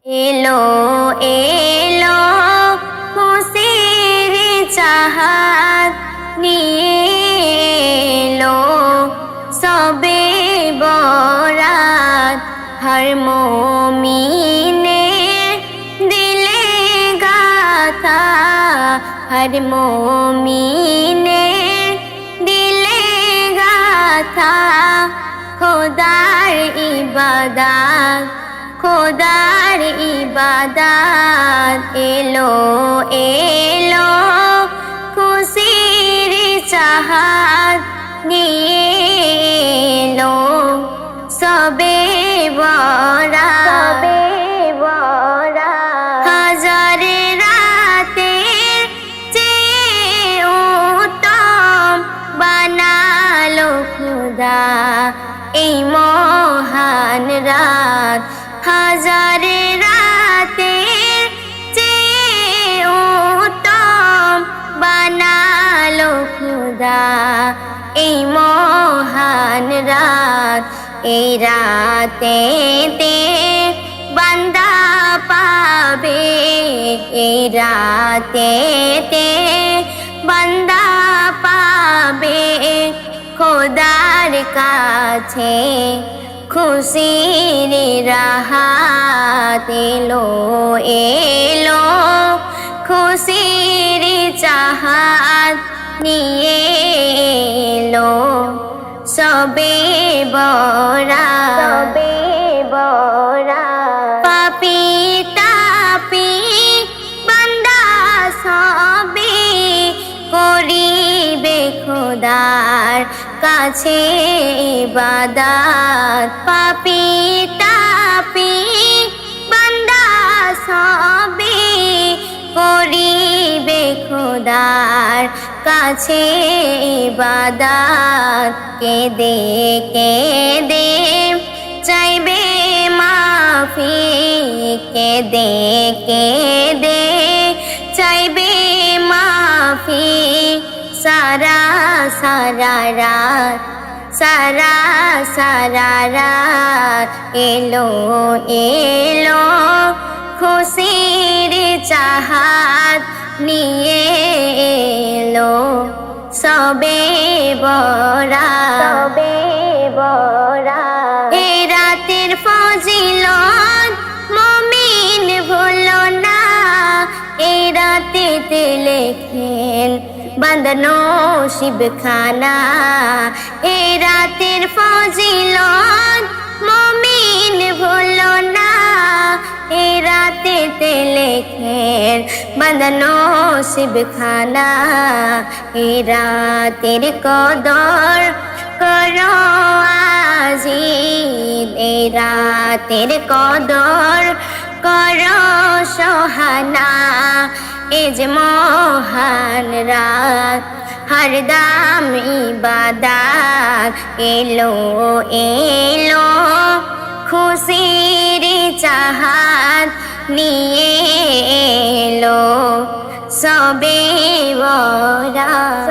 এলো এলো খুশির চাহাত নিয়ে এলো সবে বরাত হর মুমিনের দিলে গাথা হর মুমিনের দিলে গাথা খোদার ইবাদত খোদার ইবাদত এলো এলো খুশির চাহাত নিয়ে এলো সবে বরাত হাজার রাতের চেয়ে উত্তম বানালো খোদা এই মহান রাত হাজার রাতের চেয়ে উত্তম বানালো খোদা এই মহান রাত এই রাতেতে বান্দা পাবে এই রাতেতে বান্দা পাবে খোদার কাছে খুশির রাহাত এলো এলো খুশির চাহাত নিয়ে এলো সবে বরাত পাপী তাপী বান্দা সবে করিবে খোদার কাছে ইবাদত পাপী তাপী বান্দা সবে করিবে খোদার কাছে ইবাদত কেঁদে কেঁদে চাইবে মাফি কেঁদে কেঁদে চাইবে মাফি সারা সারা রাত এলো এলো খুশির চাহাত নিয়ে এলো সবে বরাত এ রাতের ফজিলত মুমিন ভুলো না এই রাতেতে লেখেন বাঁধানো শিবখানা এই রাতের ফজিলত মুমিন ভুলো না এই রাতেতে লেখেন বাঁধানো শিবখানা এই রাতের কদর করো আজিদ এই রাতের কদর করো সোহানা এ যে মহান রাত হরদম ইবাদত এলো এলো খুশির চাহাত নিয়ে এলো সবে বরাত।